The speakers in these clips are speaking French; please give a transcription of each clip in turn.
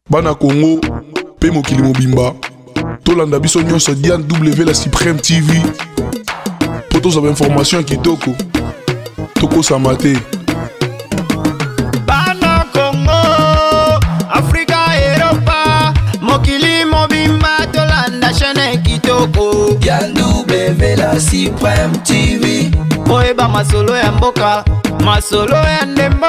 Bana Congo, pe mokili mobimba. Tolanda biso nyonso Diane W la Supreme TV. Pour tous les informations qui toko. Toko Samate. Bana Congo, Africa, Europa, mokili mobimba. Tolanda chaîne qui toko. Diane W la Supreme TV. Moeba masolo ya mboka, masolo ya ndembo.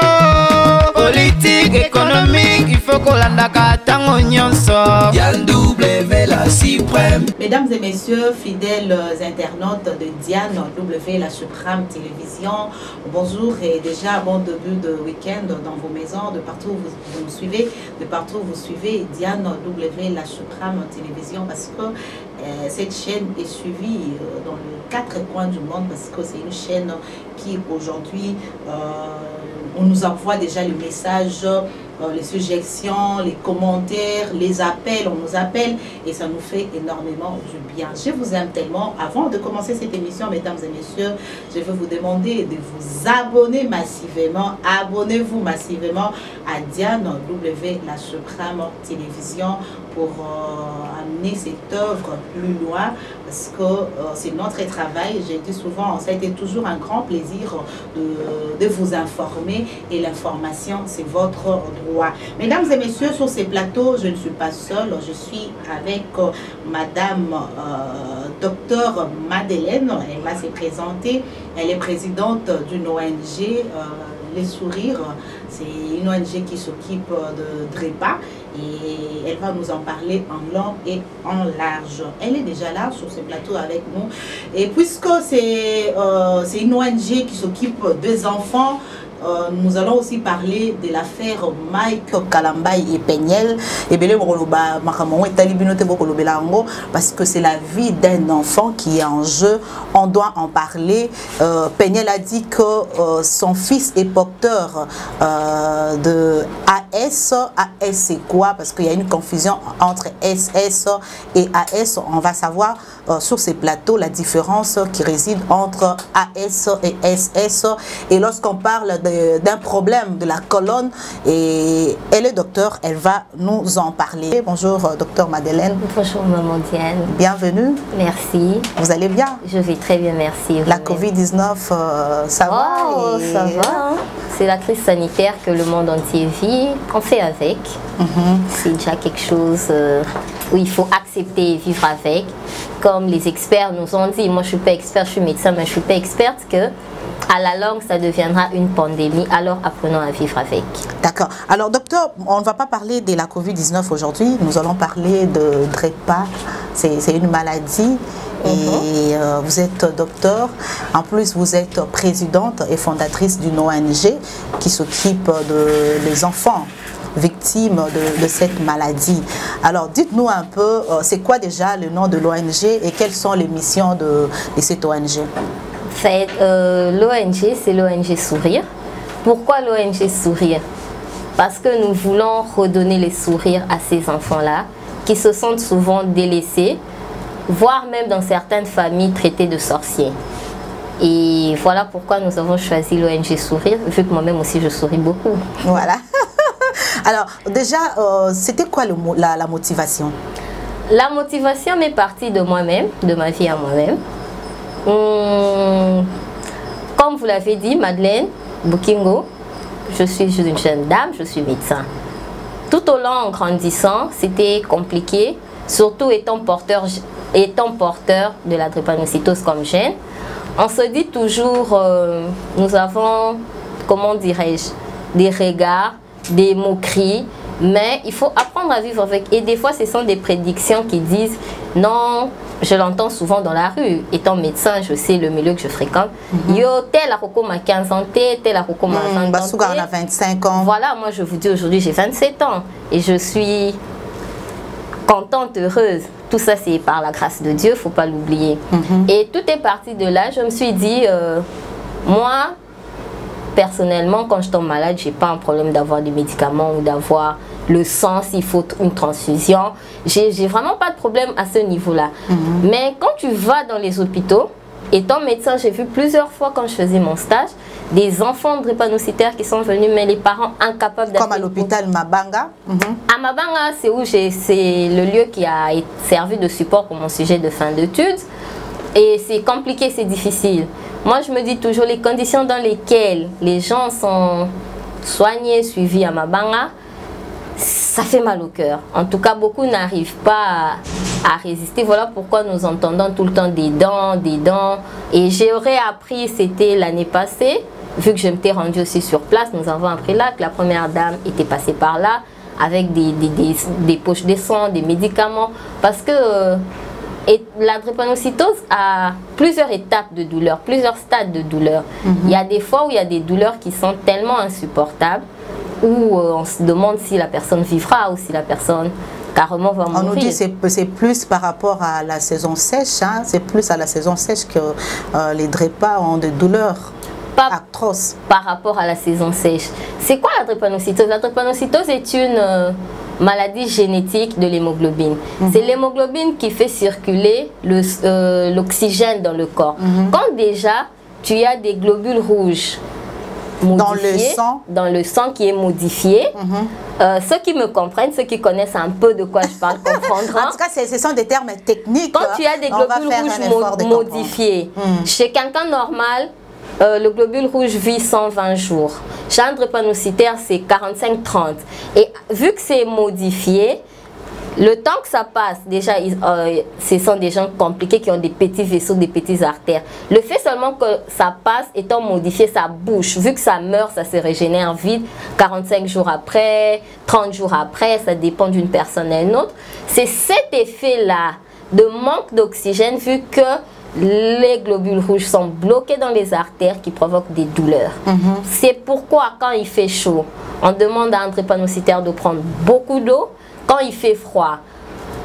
Politique, économique, il faut qu'on l'andaka tango nyonso. Diane W la Supreme. Mesdames et messieurs, fidèles internautes de Diane W la Supreme Télévision, bonjour et déjà bon début de week-end dans vos maisons, de partout où vous nous suivez, de partout où vous suivez Diane W la Supreme Télévision parce que cette chaîne est suivie dans les 4 coins du monde parce que c'est une chaîne qui aujourd'hui on nous envoie déjà le message, les suggestions, les commentaires, les appels, on nous appelle et ça nous fait énormément du bien. Je vous aime tellement. Avant de commencer cette émission, mesdames et messieurs, je vais vous demander de vous abonner massivement. Abonnez-vous massivement à Diane W la Supreme Télévision pour amener cette œuvre plus loin parce que c'est notre travail. J'ai dit souvent, ça a été toujours un grand plaisir de vous informer et l'information, c'est votre droit. Mesdames et messieurs, sur ces plateaux, je ne suis pas seule, je suis avec Madame Docteur Madeleine. Elle va se présenter. Elle est présidente d'une ONG, Les Sourires. C'est une ONG qui s'occupe de DREPA et elle va nous en parler en long et en large. Elle est déjà là sur ce plateau avec nous. Et puisque c'est une ONG qui s'occupe des enfants, nous allons aussi parler de l'affaire Mike Kalambay et Peniel. Parce que c'est la vie d'un enfant qui est en jeu. On doit en parler. Peniel a dit que son fils est porteur de AS. AS c'est quoi? Parce qu'il y a une confusion entre SS et AS. On va savoir sur ces plateaux la différence qui réside entre AS et SS. Et lorsqu'on parle d'un problème de la colonne, et elle est docteur, elle va nous en parler. Bonjour docteur Madeleine. Bonjour maman Diane. Bienvenue. Merci. Vous allez bien? Je vais très bien, merci. La Covid-19, ça va? Ça va. C'est la crise sanitaire que le monde entier vit. On fait avec. C'est déjà quelque chose où il faut accepter et vivre avec. Comme les experts nous ont dit, moi je ne suis pas experte, je suis médecin, mais je ne suis pas experte, que à la longue, ça deviendra une pandémie, alors apprenons à vivre avec. D'accord. Alors, docteur, on ne va pas parler de la Covid-19 aujourd'hui, nous allons parler de DREPA. C'est une maladie et vous êtes docteur. En plus, vous êtes présidente et fondatrice d'une ONG qui s'occupe des enfants victimes de cette maladie. Alors, dites-nous un peu, c'est quoi déjà le nom de l'ONG et quelles sont les missions de cette ONG? L'ONG, c'est l'ONG Sourire. Pourquoi l'ONG Sourire? Parce que nous voulons redonner les sourires à ces enfants-là qui se sentent souvent délaissés, voire même dans certaines familles traités de sorciers. Et voilà pourquoi nous avons choisi l'ONG Sourire, vu que moi-même aussi je souris beaucoup. Voilà. Alors déjà, c'était quoi la motivation? La motivation m'est partie de moi-même, de ma vie à moi-même. Comme vous l'avez dit, Madeleine Bukingo, je suis une jeune dame, je suis médecin. Tout au long, en grandissant, c'était compliqué, surtout étant porteur de la drépanocytose comme gène. On se dit toujours, nous avons, comment dirais-je, des regards, des moqueries, mais il faut apprendre à vivre avec. Et des fois, ce sont des prédictions qui disent, non, je l'entends souvent dans la rue. Étant médecin, je sais le milieu que je fréquente. Yo, tel a recours à 15 ans, tel a recours à 20 ans. On a 25 ans. Voilà, moi je vous dis aujourd'hui, j'ai 27 ans. Et je suis contente, heureuse. Tout ça, c'est par la grâce de Dieu, il ne faut pas l'oublier. Et tout est parti de là. Je me suis dit, moi, personnellement, quand je tombe malade, je n'ai pas un problème d'avoir des médicaments ou d'avoir le sang s'il faut une transfusion. J'ai vraiment pas de problème à ce niveau-là. Mais quand tu vas dans les hôpitaux, étant médecin, j'ai vu plusieurs fois quand je faisais mon stage, des enfants drépanocytaires qui sont venus, mais les parents incapables d'appeler. Comme à l'hôpital Mabanga. À Mabanga, c'est où c'est le lieu qui a servi de support pour mon sujet de fin d'études. Et c'est compliqué, c'est difficile. Moi, je me dis toujours, les conditions dans lesquelles les gens sont soignés, suivis à Mabanga, ça fait mal au cœur. En tout cas, beaucoup n'arrivent pas à résister. Voilà pourquoi nous entendons tout le temps des dents, des dents. Et j'aurais appris, c'était l'année passée, vu que je m'étais rendue aussi sur place, nous avons appris là que la première dame était passée par là avec des poches de sang, des médicaments. Parce que la drépanocytose a plusieurs étapes de douleur, plusieurs stades de douleur. Il y a des fois où il y a des douleurs qui sont tellement insupportables où on se demande si la personne vivra ou si la personne carrément va mourir. On nous dit que c'est plus par rapport à la saison sèche, hein? C'est plus à la saison sèche que les drépas ont des douleurs atroces. Par rapport à la saison sèche. C'est quoi la drépanocytose? La drépanocytose est une maladie génétique de l'hémoglobine. C'est l'hémoglobine qui fait circuler l'oxygène dans le corps. Quand déjà tu as des globules rouges dans le sang qui est modifié. Ceux qui me comprennent, ceux qui connaissent un peu de quoi je parle comprendront. En tout cas, ce sont des termes techniques. Quand tu as des globules rouges modifiés, chez quelqu'un normal, le globule rouge vit 120 jours. Chez un drépanocytaire, c'est 45-30. Et vu que c'est modifié, le temps que ça passe, déjà, ce sont des gens compliqués qui ont des petits vaisseaux, des petites artères. Le fait seulement que ça passe, étant modifié, ça bouche. Vu que ça meurt, ça se régénère vite. 45 jours après, 30 jours après, ça dépend d'une personne à une autre. C'est cet effet-là de manque d'oxygène, vu que les globules rouges sont bloqués dans les artères qui provoquent des douleurs. C'est pourquoi, quand il fait chaud, on demande à un drépanocytaire de prendre beaucoup d'eau. Quand il fait froid,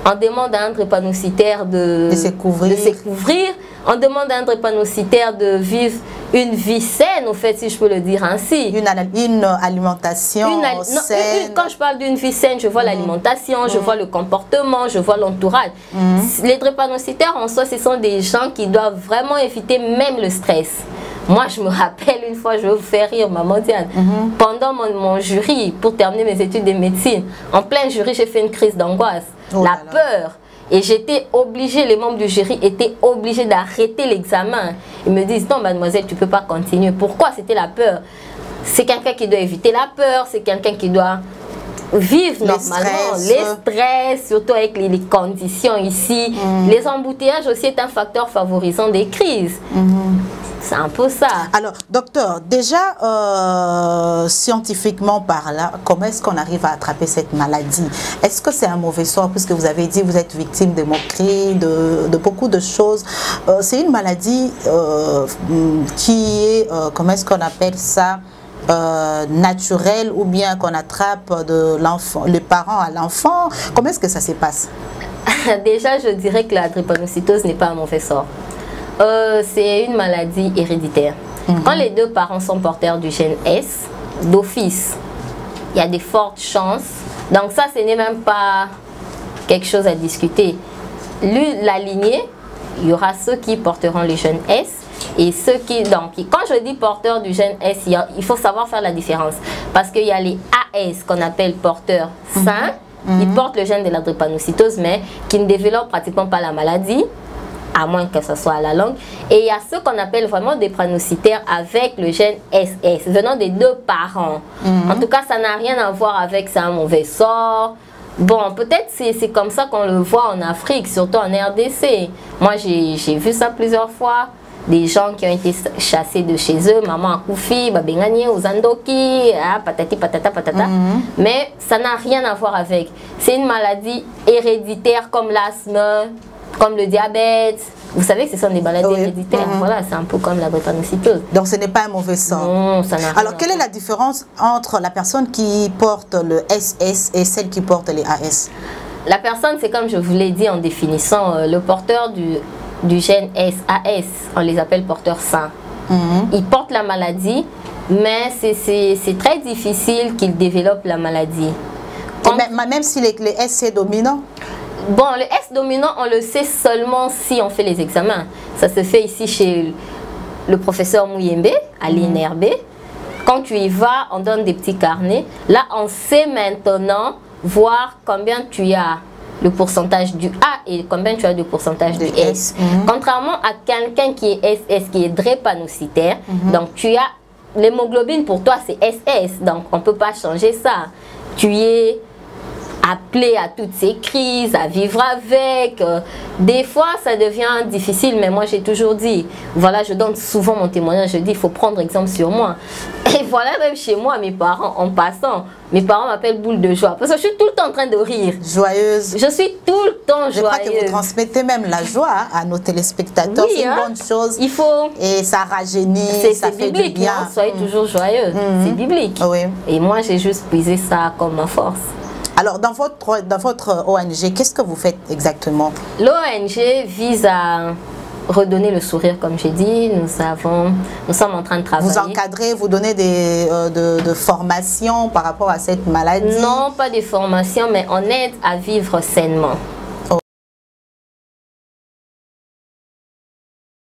on demande à un drépanocytaire de se couvrir. On demande à un drépanocytaire de vivre une vie saine, au fait, si je peux le dire ainsi. Une alimentation saine. Quand je parle d'une vie saine, je vois l'alimentation, je vois le comportement, je vois l'entourage. Les drépanocytaires en soi, ce sont des gens qui doivent vraiment éviter même le stress. Moi, je me rappelle une fois, je vais vous faire rire, maman Diane. Pendant mon jury, pour terminer mes études de médecine, en plein jury, j'ai fait une crise d'angoisse. La peur. Et j'étais obligée, les membres du jury étaient obligés d'arrêter l'examen. Ils me disent, non, mademoiselle, tu ne peux pas continuer. Pourquoi? C'était la peur. C'est quelqu'un qui doit éviter la peur, c'est quelqu'un qui doit vivre normalement, les stress, surtout avec les conditions ici. Les embouteillages aussi est un facteur favorisant des crises. C'est un peu ça. Alors, docteur, déjà, scientifiquement parlant, comment est-ce qu'on arrive à attraper cette maladie? Est-ce que c'est un mauvais sort? Puisque vous avez dit que vous êtes victime de moqueries, de beaucoup de choses. C'est une maladie qui est, comment est-ce qu'on appelle ça? Naturel, ou bien qu'on attrape de l'enfant, les parents à l'enfant. Comment est-ce que ça se passe? Déjà, je dirais que la drépanocytose n'est pas un mauvais sort. C'est une maladie héréditaire. Quand les deux parents sont porteurs du gène S, d'office, il y a des fortes chances. Donc ça, ce n'est même pas quelque chose à discuter. La lignée, il y aura ceux qui porteront le gène S et ceux qui... Donc, quand je dis porteur du gène S, il faut savoir faire la différence. Parce qu'il y a les AS qu'on appelle porteurs sains. Ils portent le gène de la drépanocytose, mais qui ne développent pratiquement pas la maladie, à moins que ce soit à la longue. Et il y a ceux qu'on appelle vraiment des drépanocytaires avec le gène SS, venant des deux parents. En tout cas, ça n'a rien à voir avec c'est un mauvais sort. Bon, peut-être c'est comme ça qu'on le voit en Afrique, surtout en RDC. Moi, j'ai vu ça plusieurs fois. Des gens qui ont été chassés de chez eux, maman a Koufi, Babengani, Ozandoki, patati patata patata. Mais ça n'a rien à voir avec. C'est une maladie héréditaire comme l'asthme, comme le diabète. Vous savez que ce sont des maladies héréditaires. Voilà, c'est un peu comme la drépanocytose. Donc ce n'est pas un mauvais sort. Non, ça n'a rien. Alors quelle est la différence entre la personne qui porte le SS et celle qui porte les AS? La personne, c'est comme je vous l'ai dit en définissant, le porteur du gène SAS, on les appelle porteurs sains. Ils portent la maladie, mais c'est très difficile qu'ils développent la maladie. Même si les S c'est dominant? Bon, le S dominant, on le sait seulement si on fait les examens. Ça se fait ici chez le professeur Mouyembe à l'INRB. Quand tu y vas, on donne des petits carnets. Là, on sait maintenant voir combien tu as le pourcentage du A et combien tu as de pourcentage du S. Contrairement à quelqu'un qui est SS, qui est drépanocytaire, donc tu as l'hémoglobine pour toi c'est SS, donc on ne peut pas changer ça. Tu es appelé à toutes ces crises, à vivre avec. Des fois, ça devient difficile, mais moi, j'ai toujours dit, voilà, je donne souvent mon témoignage, je dis, il faut prendre exemple sur moi. Et voilà, même chez moi, mes parents, en passant, mes parents m'appellent boule de joie, parce que je suis tout le temps en train de rire. Joyeuse. Je suis tout le temps joyeuse. Je crois que vous transmettez même la joie à nos téléspectateurs. Oui, c'est une bonne chose. Il faut... Et ça rajeunit, ça fait biblique, du bien. Non, soyez toujours joyeux. C'est biblique. Oui. Et moi, j'ai juste puisé ça comme ma force. Alors, dans votre ONG, qu'est-ce que vous faites exactement? L'ONG vise à redonner le sourire, comme j'ai dit. Nous sommes en train de travailler. Vous encadrez, vous donnez de formations par rapport à cette maladie? Non, pas des formations, mais on aide à vivre sainement.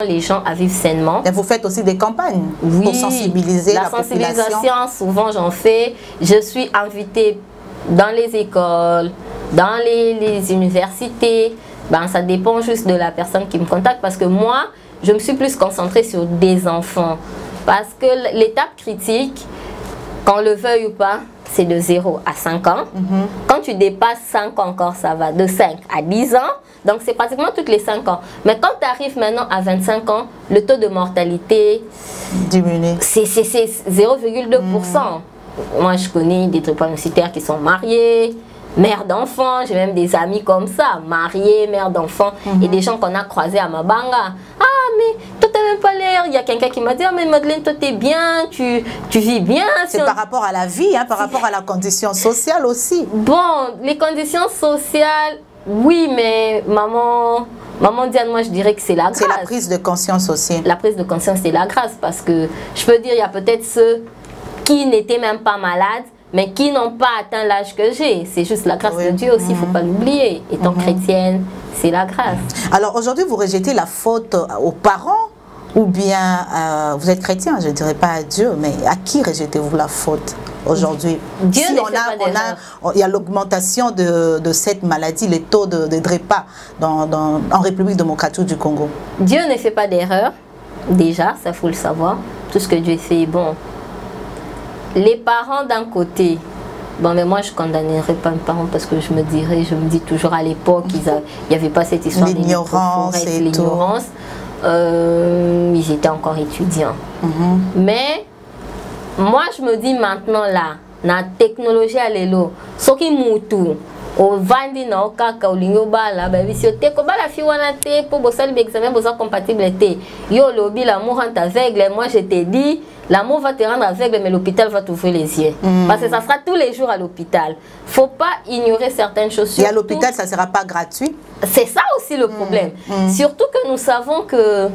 Les gens à vivre sainement. Et vous faites aussi des campagnes pour sensibiliser la population? La sensibilisation, souvent j'en fais. Je suis invitée dans les écoles, dans les universités. Ben, ça dépend juste de la personne qui me contacte parce que moi, je me suis plus concentrée sur des enfants. Parce que l'étape critique, qu'on le veuille ou pas, c'est de 0 à 5 ans. Quand tu dépasses 5 ans encore, ça va de 5 à 10 ans. Donc, c'est pratiquement toutes les 5 ans. Mais quand tu arrives maintenant à 25 ans, le taux de mortalité diminue. C'est 0,2%. Moi, je connais des drépanocytaires qui sont mariés, mères d'enfants. J'ai même des amis comme ça, mariés, mères d'enfants. Et des gens qu'on a croisés à Mabanga. Ah, mais toi, t'as même pas l'air. Il y a quelqu'un qui m'a dit, ah, mais Madeleine, toi, t'es bien, tu vis bien. C'est par rapport à la vie, hein, par rapport à la condition sociale aussi. Bon, les conditions sociales, oui, mais maman Diane, moi, je dirais que c'est la grâce. C'est la prise de conscience aussi. La prise de conscience, c'est la grâce. Parce que je peux dire, il y a peut-être ceux qui n'étaient même pas malades, mais qui n'ont pas atteint l'âge que j'ai. C'est juste la grâce de Dieu aussi, il ne faut pas l'oublier. Étant chrétienne, c'est la grâce. Alors aujourd'hui, vous rejetez la faute aux parents ou bien vous êtes chrétien, je ne dirais pas à Dieu, mais à qui rejetez-vous la faute aujourd'hui? Dieu si il y a l'augmentation de cette maladie, les taux de DREPA en République démocratique du Congo. Dieu ne fait pas d'erreur, déjà, ça faut le savoir. Tout ce que Dieu fait est bon. Les parents d'un côté, bon, mais moi je ne condamnerai pas mes parents parce que je me dis toujours à l'époque, il n'y avait pas cette histoire d'ignorance et l'ignorance. Ils étaient encore étudiants. Mais moi je me dis maintenant là, la technologie à l'élo, ce qui moutou, au vandi na okaka olingo bala ba bisio te ko bala fi wana te pour bosser l'examen bosa compatible te yo lobi l'amour rend aveugle. Moi je t'ai dit l'amour va te rendre aveugle mais l'hôpital va t'ouvrir les yeux parce que ça sera tous les jours à l'hôpital. Faut pas ignorer certaines choses. Et à l'hôpital ça sera pas gratuit. C'est ça aussi le problème. Surtout que nous savons que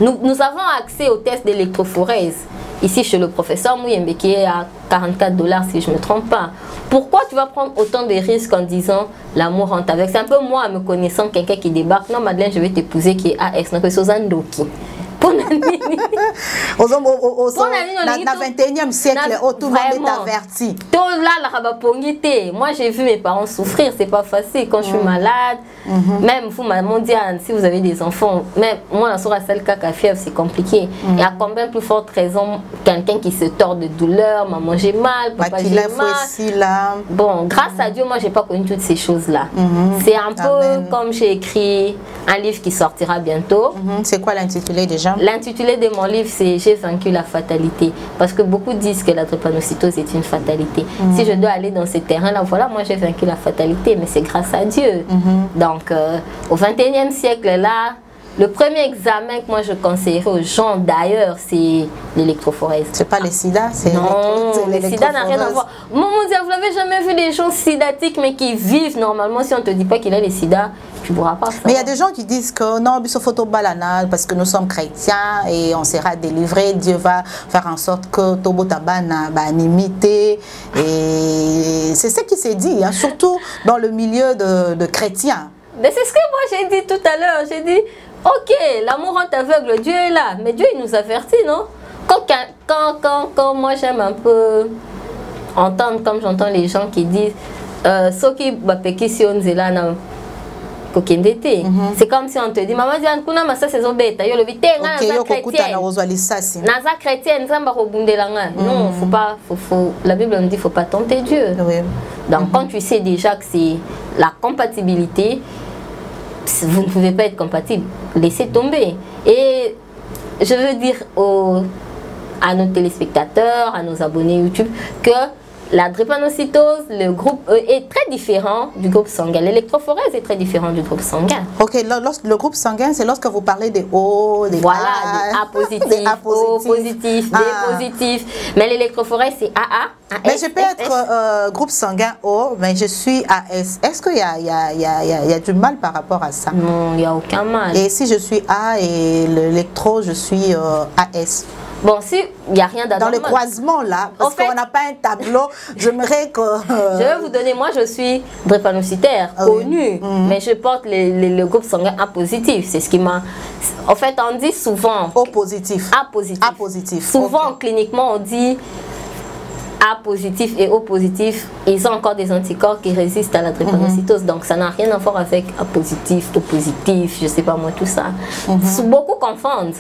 nous avons accès aux tests d'électrophorèse ici chez le professeur Mouyembe qui est à 44 $ si je ne me trompe pas. Pourquoi tu vas prendre autant de risques en disant l'amour rend avec? C'est un peu moi, me connaissant quelqu'un qui débarque. Non, Madeleine, je vais t'épouser qui est AX. Non, c'est Ozandoki. Au 21e siècle, tout le monde est averti. Moi, j'ai vu mes parents souffrir, c'est pas facile. Quand je suis malade, même vous, maman Diane, si vous avez des enfants, même moi, sur la salle caca fièvre, c'est compliqué. Et à combien plus forte raison, quelqu'un qui se tord de douleur, maman j'ai mal, papa j'ai mal. Bon, grâce à Dieu, moi, j'ai pas connu toutes ces choses-là. C'est un peu comme j'ai écrit un livre qui sortira bientôt. C'est quoi l'intitulé déjà? L'intitulé de mon livre, c'est « J'ai vaincu la fatalité ». Parce que beaucoup disent que la drépanocytose est une fatalité. Si je dois aller dans ce terrain-là, voilà, moi j'ai vaincu la fatalité, mais c'est grâce à Dieu. Donc, au 21e siècle, là, le premier examen que moi je conseillerais aux gens d'ailleurs, c'est l'électrophorèse. C'est pas le sida, c'est non, le sida n'a rien à voir. Maman dit, vous n'avez jamais vu des gens sidatiques mais qui vivent normalement. Si on ne te dit pas qu'il a le sida, tu ne pourras pas savoir. Mais il y a des gens qui disent que non, biso photo balana parce que nous sommes chrétiens et on sera délivrés. Dieu va faire en sorte que Tobo Tabana va imiter. Et c'est ce qui s'est dit, hein, surtout dans le milieu de chrétiens. Mais c'est ce que moi j'ai dit tout à l'heure. J'ai dit, Ok, l'amour rend aveugle, Dieu est là. Mais Dieu, il nous avertit, non? Quand moi, j'aime un peu entendre, comme j'entends les gens qui disent ce qui va péquer si on est là, c'est comme si on te dit maman Diane kuna masa saison bêta yo le vite nga chrétien non faut pas la Bible nous dit faut pas tenter Dieu. Donc quand tu sais déjà que c'est la compatibilité, vous ne pouvez pas être compatible, laissez tomber. Et je veux dire à nos téléspectateurs, à nos abonnés YouTube que la drépanocytose, le groupe est très différent du groupe sanguin. L'électrophorèse est très différent du groupe sanguin. Ok, le groupe sanguin, c'est lorsque vous parlez des O, des voilà, A, des A positifs, O positifs, B positifs. Mais l'électrophorèse, c'est AA. Mais je peux être groupe sanguin O, mais je suis AS. Est-ce qu'il y a du mal par rapport à ça? Non, il n'y a aucun mal. Et si je suis A et l'électro, je suis AS? Bon, si il n'y a rien d'anormal. Dans le croisement là, parce qu'on n'a pas un tableau, j'aimerais que... Je vais vous donner, moi je suis drépanocytaire, connue, mais je porte le groupe sanguin A positif. C'est ce qui m'a... En fait, on dit souvent... O positif. A positif. A positif. Souvent, cliniquement, on dit... A positif et O positif, ils ont encore des anticorps qui résistent à la drépanocytose. Donc ça n'a rien à voir avec A positif, O positif, je sais pas moi, tout ça. Beaucoup confondent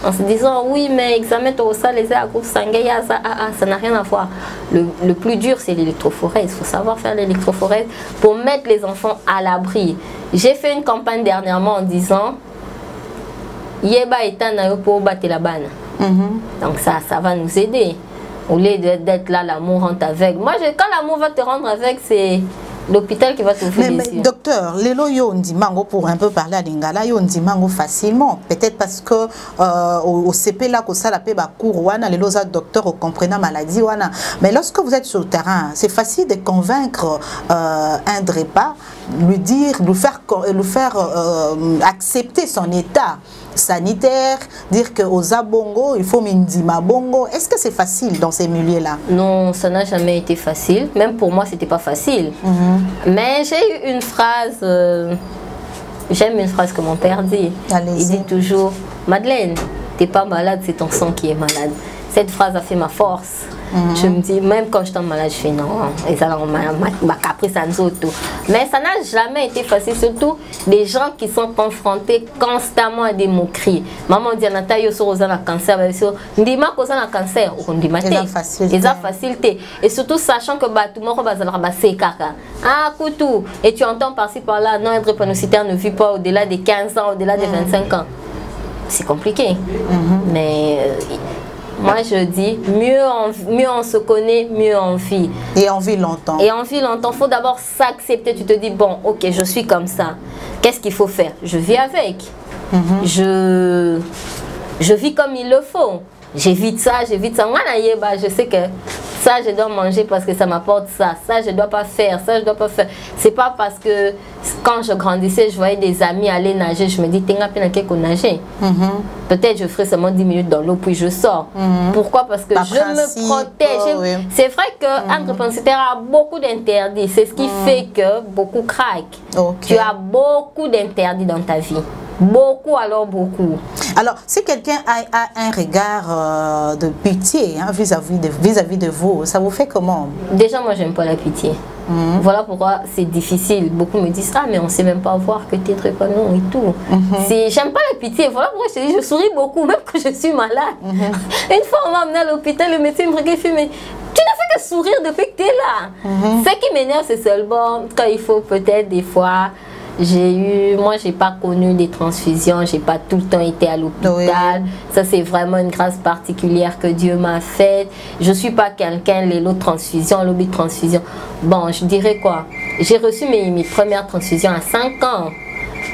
en se disant oui, mais examen tout ça, les A groupe sanguin, ça n'a rien à voir. Le plus dur, c'est l'électrophorèse. Il faut savoir faire l'électrophorèse pour mettre les enfants à l'abri. J'ai fait une campagne dernièrement en disant Yeba etana pour battre la banne. Donc ça va nous aider. Au lieu d'être là, l'amour rend aveugle. Moi, quand l'amour va te rendre aveugle, c'est l'hôpital qui va t'ouvrir les yeux. Docteur, Lelo Yondi Mango, pour un peu parler à Lingala, Yondi Mango facilement. Peut-être parce que au CP, là, que ça, la paix, cours, wana, les loza docteurs, au comprenant maladie, wana. Mais lorsque vous êtes sur le terrain, c'est facile de convaincre un drépa, lui dire, lui faire accepter son état sanitaire, dire que aux abongo il faut mindima bongo. Est-ce que c'est facile dans ces milieux-là? Non, ça n'a jamais été facile. Même pour moi, c'était pas facile. Mais j'ai eu une phrase. J'aime une phrase que mon père dit. Il dit toujours Madeleine, t'es pas malade, c'est ton sang qui est malade. Cette phrase a fait ma force. Je me dis, même quand je tombe malade, je fais non. Et ça, mais ça n'a jamais été facile, surtout des gens qui sont confrontés constamment à des moqueries. Maman dit, Anata, yo so rosa na cancer, ndima koza na cancer, on dit maté. Ils ont facilité. Et surtout sachant que tout le monde va se kaka. Ah, coutou. Et tu entends par-ci par-là, non, un drépanocytaire ne vit pas au-delà des 15 ans, au-delà des 25 ans. C'est compliqué. Mais moi je dis, mieux on se connaît, mieux on vit. Et on vit longtemps. Et on vit longtemps. Il faut d'abord s'accepter. Tu te dis, bon, ok, je suis comme ça. Qu'est-ce qu'il faut faire? Je vis avec. Je vis comme il le faut. J'évite ça, j'évite ça. Moi, je sais que ça, je dois manger parce que ça m'apporte ça. Ça, je ne dois pas faire. Ça, je ne dois pas faire. C'est pas parce que quand je grandissais, je voyais des amis aller nager. Je me dis, t'es un nager. Peut-être je ferai seulement 10 minutes dans l'eau, puis je sors. Pourquoi? Parce que je me protège. C'est vrai qu'un drépanocytaire a beaucoup d'interdits. C'est ce qui fait que beaucoup craquent. Tu as beaucoup d'interdits dans ta vie. Beaucoup, alors beaucoup. Alors, si quelqu'un a un regard de pitié vis-à-vis de vous, ça vous fait comment? Déjà, moi, j'aime pas la pitié. Voilà pourquoi c'est difficile. Beaucoup me disent, ah, mais on sait même pas voir que tu es drépano et tout. J'aime pas la pitié. Voilà pourquoi je te dis, je souris beaucoup, même que je suis malade. Une fois, on m'a amené à l'hôpital, le médecin me regarde et fait, mais tu n'as fait que sourire depuis que tu es là. Ce qui m'énerve, c'est seulement quand il faut peut-être des fois... Moi j'ai pas connu des transfusions, j'ai pas tout le temps été à l'hôpital. Ça c'est vraiment une grâce particulière que Dieu m'a faite. Je suis pas quelqu'un, les lots de transfusion, lobby de transfusion. Bon, je dirais quoi? J'ai reçu mes premières transfusions à 5 ans.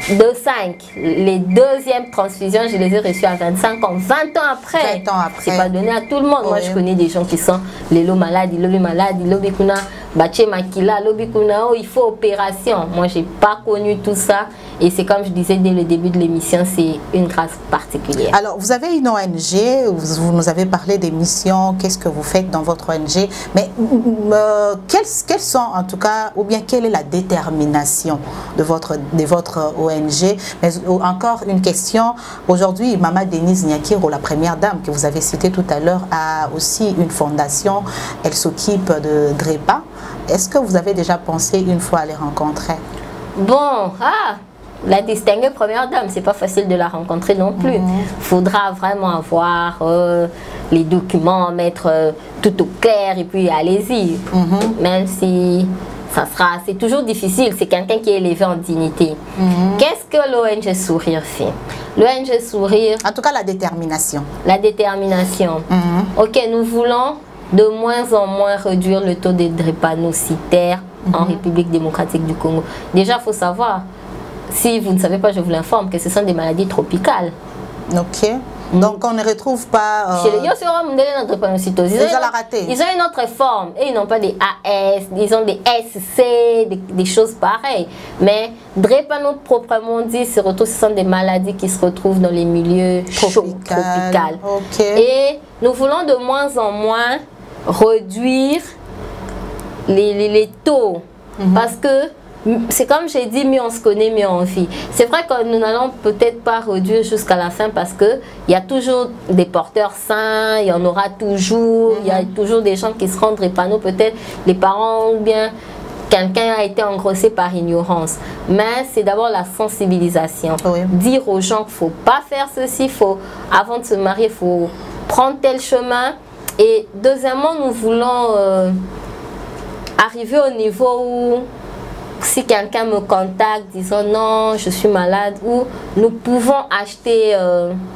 De 5. Les deuxièmes transfusions, je les ai reçues à 25 ans. 20 ans après. 20 ans après. C'est pas donné à tout le monde. Moi, je connais des gens qui sont les lots malades, lobby kuna, bache makila, lobby kuna, oh, il faut opération. Moi, j'ai pas connu tout ça. Et c'est comme je disais dès le début de l'émission, c'est une grâce particulière. Alors, vous avez une ONG, vous nous avez parlé des missions, qu'est-ce que vous faites dans votre ONG, mais quelles sont en tout cas, ou bien quelle est la détermination de votre ONG? Mais encore une question, aujourd'hui, Maman Denise Nyakiro, la première dame que vous avez citée tout à l'heure, a aussi une fondation, elle s'occupe de DREPA. Est-ce que vous avez déjà pensé une fois à les rencontrer? Bon, la distinguée première dame, c'est pas facile de la rencontrer non plus. Faudra vraiment avoir les documents, mettre tout au clair et puis allez-y. Même si c'est toujours difficile, c'est quelqu'un qui est élevé en dignité. Qu'est-ce que l'ONG Sourire fait? L'ONG Sourire... En tout cas, la détermination. La détermination. Ok, nous voulons de moins en moins réduire le taux de drépanocytaires en République démocratique du Congo. Déjà, il faut savoir, si vous ne savez pas, je vous l'informe, que ce sont des maladies tropicales. Ok. Donc, on ne retrouve pas... Chez les drépanocytose, ils ont une autre forme. Et ils n'ont pas des AS, ils ont des SC, des choses pareilles. Mais drépano proprement dit, ce sont des maladies qui se retrouvent dans les milieux tropicaux. Okay. Et nous voulons de moins en moins réduire les taux. Parce que c'est comme j'ai dit, mieux on se connaît, mieux on vit. C'est vrai que nous n'allons peut-être pas réduire jusqu'à la fin parce qu'il y a toujours des porteurs sains, il y en aura toujours, il y a toujours des gens qui se rendent drépano, peut-être les parents ou bien quelqu'un a été engrossé par ignorance. Mais c'est d'abord la sensibilisation. Dire aux gens qu'il ne faut pas faire ceci, avant de se marier, il faut prendre tel chemin. Et deuxièmement, nous voulons arriver au niveau où si quelqu'un me contacte disant non, je suis malade, ou nous pouvons acheter,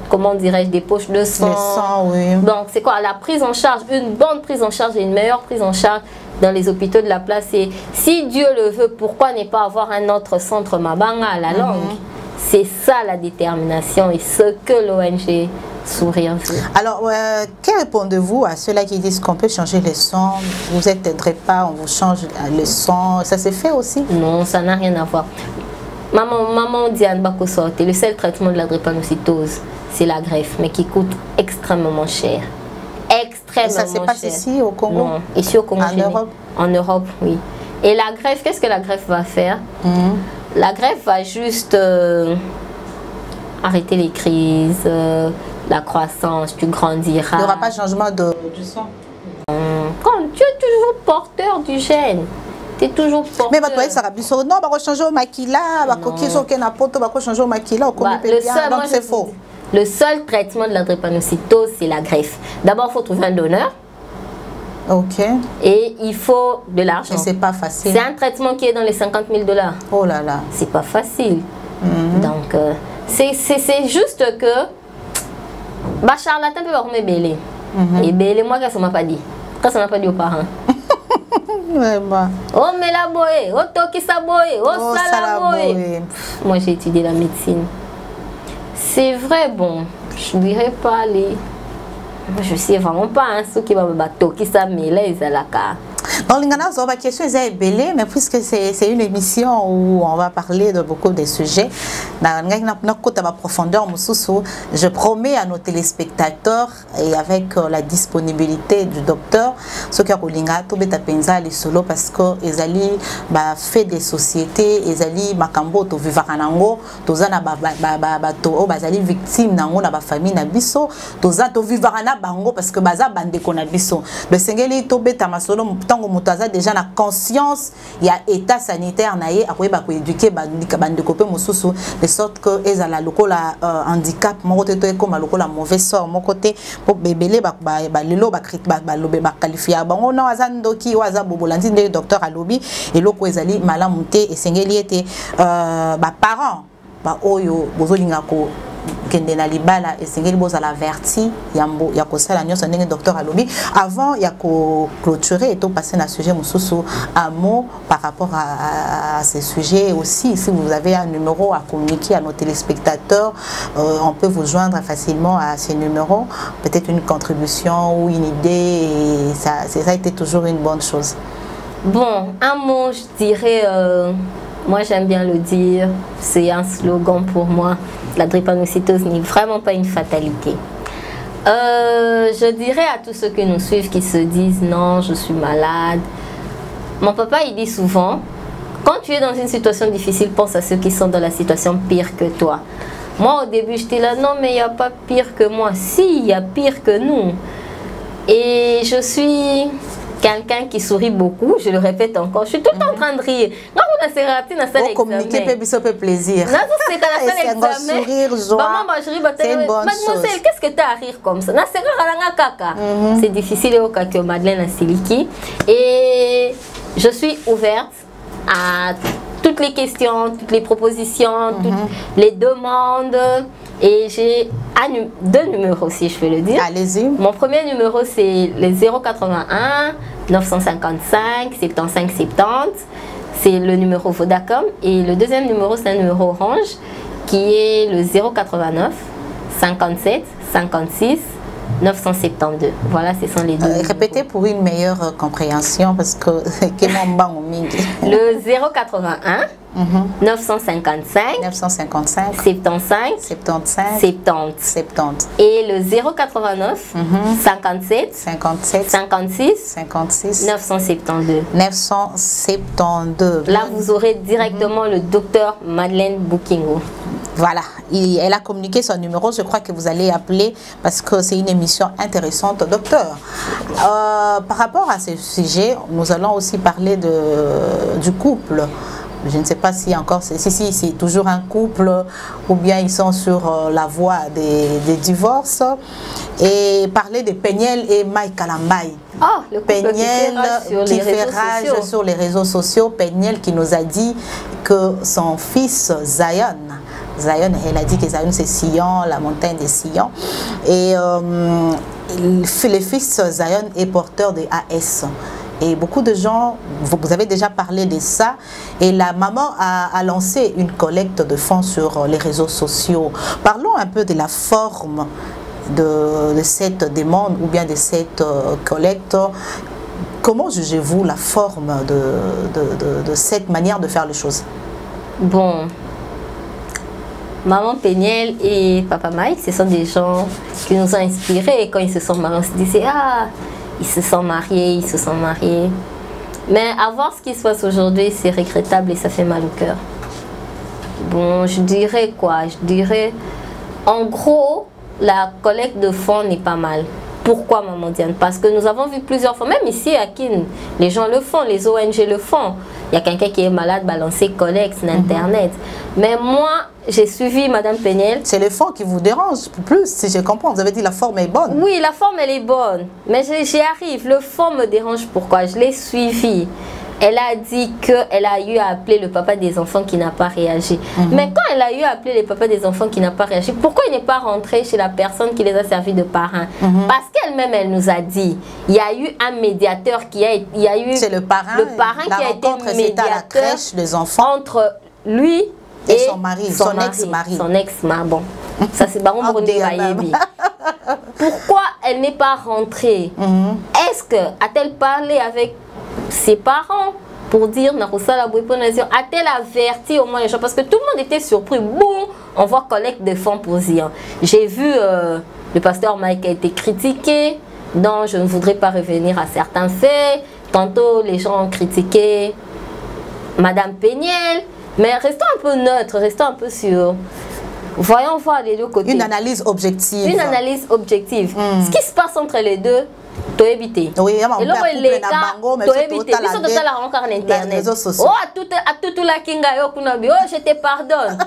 comment dirais-je, des poches de sang. Donc c'est quoi la prise en charge, une bonne prise en charge et une meilleure prise en charge dans les hôpitaux de la place. Et si Dieu le veut, pourquoi ne pas avoir un autre centre Mabanga à la langue? C'est ça la détermination et ce que l'ONG Sourire veut. Alors, que répondez-vous à ceux-là qui disent qu'on peut changer les sons? Vous êtes DREPA, on vous change les sons. Ça s'est fait aussi? Non, ça n'a rien à voir. Maman Diane Bakosorte, le seul traitement de la drépanocytose, c'est la greffe, mais qui coûte extrêmement cher. Extrêmement cher. Et ça se passe ici au Congo? Non, ici au Congo. En Europe? En Europe, oui. Et la greffe, qu'est-ce que la greffe va faire? La greffe va juste arrêter les crises, la croissance, tu grandiras. Il n'y aura pas de changement du sang? Quand tu es toujours porteur du gène. Tu es toujours porteur. Mais ça va non, on va changer au maquila, on va changer au maquila, donc c'est faux. Le seul traitement de la drépanocytose, c'est la greffe. D'abord, il faut trouver un donneur. Ok. Et il faut de l'argent. Et c'est pas facile. C'est un traitement qui est dans les 50 000 $. Oh là là. C'est pas facile. Donc, c'est juste que bah, charlatan peut me belé. Et belé, moi, qu'est-ce qu'on m'a pas dit? Qu'est-ce qu'on m'a pas dit aux parents? Oh, mais la boye, oh, toki sa boye, oh, ça la boye. Moi, j'ai étudié la médecine. C'est vrai, bon, je dirais pas les... Je sais vraiment pas hein, ceux qui vont me battre, qui ça mais là ils ont la carte. Dans l'ingana, la question est belle, mais puisque c'est une émission où on va parler de beaucoup de sujets, je promets à nos téléspectateurs et avec la disponibilité du docteur, ce qui a les solo parce que ils allaient fait des sociétés, ils allaient makambo to vivaranango, tozana to bazali victime nango na ba famille na biso, toza to vivarana bango parce que baza bande kona biso. Le sengeli to beta masolo tango mutaza déjà na conscience il y a état sanitaire naé akoye ba ko éduquer bande kopé mosusu de sorte que ezala lokola handicap moko te to comme lokola mauvais sort mon côté pour bébélé ba lelo ba lobé ba qualifier bango na azandoki waza bobolandi de docteur alobi et loko ezali malamu te et sengeli était ba parents ba oyo bozolinga ko kende na libala esengeli bozala verti yambo ya kosala nyonso ndenge docteur alobi avant ya ko clôturer et to passer na sujet mususu un mot par rapport à ce sujet aussi. Si vous avez un numéro à communiquer à nos téléspectateurs, on peut vous joindre facilement à ces numéros, peut-être une contribution ou une idée, et ça a été toujours une bonne chose. Bon, un mot, je dirais moi j'aime bien le dire, c'est un slogan pour moi. La drépanocytose n'est vraiment pas une fatalité. Je dirais à tous ceux qui nous suivent, qui se disent non, je suis malade. Mon papa il dit souvent, quand tu es dans une situation difficile, pense à ceux qui sont dans la situation pire que toi. Moi au début j'étais là, non mais il n'y a pas pire que moi. Si, il y a pire que nous. Et je suis quelqu'un qui sourit beaucoup, je le répète encore, je suis tout le temps en train de rire. Quand on a ces ratés dans la salle communiquer peut plaisir. Non, c'est dans la salle d'examen. Mademoiselle, qu'est-ce que tu as à rire comme ça? C'est difficile au cas que Madeleine a Siliki. Et je suis ouverte à toutes les questions, toutes les propositions, toutes les demandes. Et j'ai deux numéros, si je peux le dire. Allez-y. Mon premier numéro, c'est le 081 955 75 70. C'est le numéro Vodacom. Et le deuxième numéro, c'est un numéro Orange qui est le 089 57 56 972. Voilà, ce sont les deux. Répétez pour une meilleure compréhension parce que le 081 955 75 70 et le 089 57 56 972. Là, vous aurez directement le docteur Madeleine Boukingo. Voilà, elle a communiqué son numéro, je crois que vous allez appeler parce que c'est une émission intéressante, docteur. Par rapport à ce sujet, nous allons aussi parler du couple. Je ne sais pas si encore, si c'est toujours un couple ou bien ils sont sur la voie des divorces. Et parler de Péniel et Mike Kalambay. Oh, le couple qui fait rage sur les réseaux sociaux. Péniel qui nous a dit que son fils Zion, elle a dit que Zion c'est Sion, la montagne de Sion. Et le fils Zion est porteur de AS. Et beaucoup de gens, vous avez déjà parlé de ça, et la maman a lancé une collecte de fonds sur les réseaux sociaux. Parlons un peu de la forme de cette demande ou bien de cette collecte. Comment jugez-vous la forme de cette manière de faire les choses? Bon, Maman Péniel et Papa Mike, ce sont des gens qui nous ont inspirés. Et quand ils se sont mariés, on se disait, ah, ils se sont mariés. Mais à voir ce qui se passe aujourd'hui, c'est regrettable et ça fait mal au cœur. Bon, je dirais quoi? Je dirais, en gros, la collecte de fonds n'est pas mal. Pourquoi, Maman Diane? Parce que nous avons vu plusieurs fois, même ici à Kin, les gens le font, les ONG le font. Il y a quelqu'un qui est malade, balancer collecte sur Internet. Mais moi, j'ai suivi Madame Péniel. C'est le fond qui vous dérange plus, si je comprends. Vous avez dit la forme est bonne. Oui, la forme, elle est bonne. Mais j'y arrive. Le fond me dérange. Pourquoi? Je l'ai suivi. Elle a dit qu'elle a eu à appeler le papa des enfants qui n'a pas réagi. Mais quand elle a eu à appeler le papa des enfants qui n'a pas réagi, pourquoi il n'est pas rentré chez la personne qui les a servis de parrain? Parce qu'elle-même, elle nous a dit, il y a eu un médiateur qui a... C'est le parrain qui a été médiateur à la crèche des enfants entre lui et son mari, son ex-mari. Son ex-mari, bon. Ça, c'est Baron Brundi Bayebi. Pourquoi elle n'est pas rentrée? Est-ce a-t-elle parlé avec ses parents pour dire a-t-elle averti au moins les gens? Parce que tout le monde était surpris. Bon, on voit collecte de fonds pour Zion. J'ai vu le pasteur Mike a été critiqué. Donc je ne voudrais pas revenir à certains faits. Tantôt les gens ont critiqué Madame Péniel. Mais restons un peu neutres, restons un peu sur... Voyons voir les deux côtés. Une analyse objective. Une analyse objective. Ce qui se passe entre les deux, tu as évité. Oui, et là, les cas, tu as évité. Ils sont total à rencontrer Internet. Oh, à tout la kinga, oh, je te pardonne.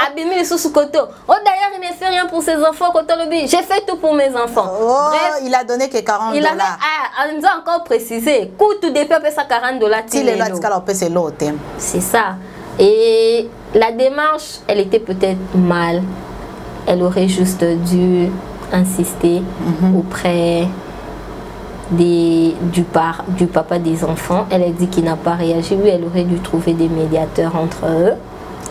Abimi sous côté. Oh, d'ailleurs, il ne fait rien pour ses enfants. J'ai fait tout pour mes enfants. Oh, bref, il a donné que 40 $. Il nous a encore précisé. Coût tout depuis ça $40. C'est ça. Et la démarche, elle était peut-être mal. Elle aurait juste dû insister auprès du papa des enfants. Elle a dit qu'il n'a pas réagi. Oui, elle aurait dû trouver des médiateurs entre eux.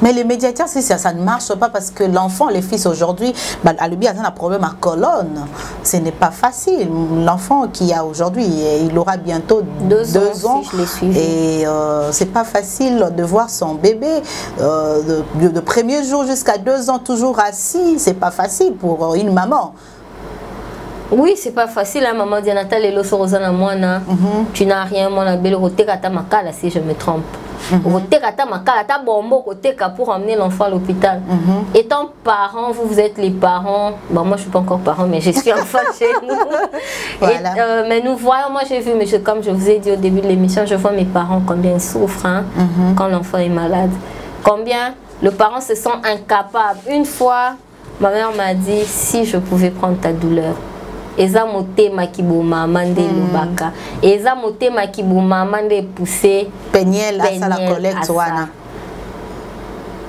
Mais les médiateurs, si ça ne marche pas parce que l'enfant, les fils aujourd'hui, bah, a un problème à colonne. Ce n'est pas facile. L'enfant qui a aujourd'hui, il aura bientôt 2 ans. Si je l'ai suivi. Et c'est pas facile de voir son bébé de premier jour jusqu'à 2 ans toujours assis. C'est pas facile pour une maman. Oui, c'est pas facile, hein, maman Dianata, les losos rosana moana. Tu n'as rien, mon abel, rotekata makala, si je me trompe. Rotekata makala, ta bombo, roteka pour emmener l'enfant à l'hôpital. Étant parent, vous êtes les parents. Bon, moi, je suis pas encore parent, mais je suis enfant chez nous. Voilà. Mais nous voyons, moi, j'ai vu, mais comme je vous ai dit au début de l'émission, je vois mes parents combien ils souffrent hein, quand l'enfant est malade. Combien le parent se sent incapable. Une fois, ma mère m'a dit, si je pouvais prendre ta douleur. Eza motema kiboma mande lubaka. Eza motema kiboma mande pousser Peniel à la collecte wana.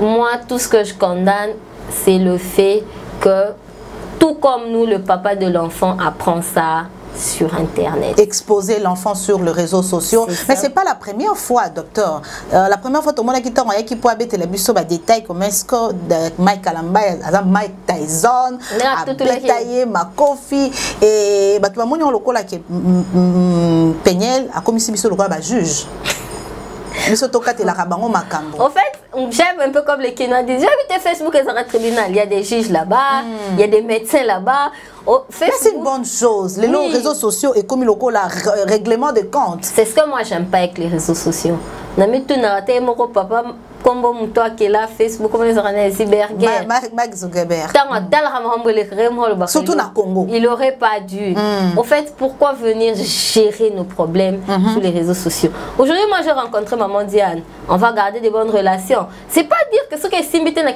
Moi, tout ce que je condamne, c'est le fait que, tout comme nous, le papa de l'enfant apprend ça sur Internet. Exposer l'enfant sur les réseaux sociaux. Mais ce n'est pas la première fois, docteur. La première fois, tout le monde qui peut avoir des détails comme est-ce que Mike Kalambay, Mike Tyson, a détaillé Makofi et tout le monde qui Peniel a commis le juge. En fait, j'aime un peu comme les Kenya disent, j'ai vu Facebook et un tribunal, il y a des juges là-bas, il y a des médecins là-bas. C'est une bonne chose. Les réseaux sociaux et comme le règlement de compte. C'est ce que moi j'aime pas avec les réseaux sociaux. Papa combo toi qui est là Facebook comme les organiser cyberguerre. Mark Zuckerberg. Surtout dans Congo. Il aurait pas dû. En fait, pourquoi venir gérer nos problèmes sur les réseaux sociaux? Aujourd'hui, moi j'ai rencontré maman Diane. On va garder des bonnes relations. C'est pas dire que ce qui est simbité na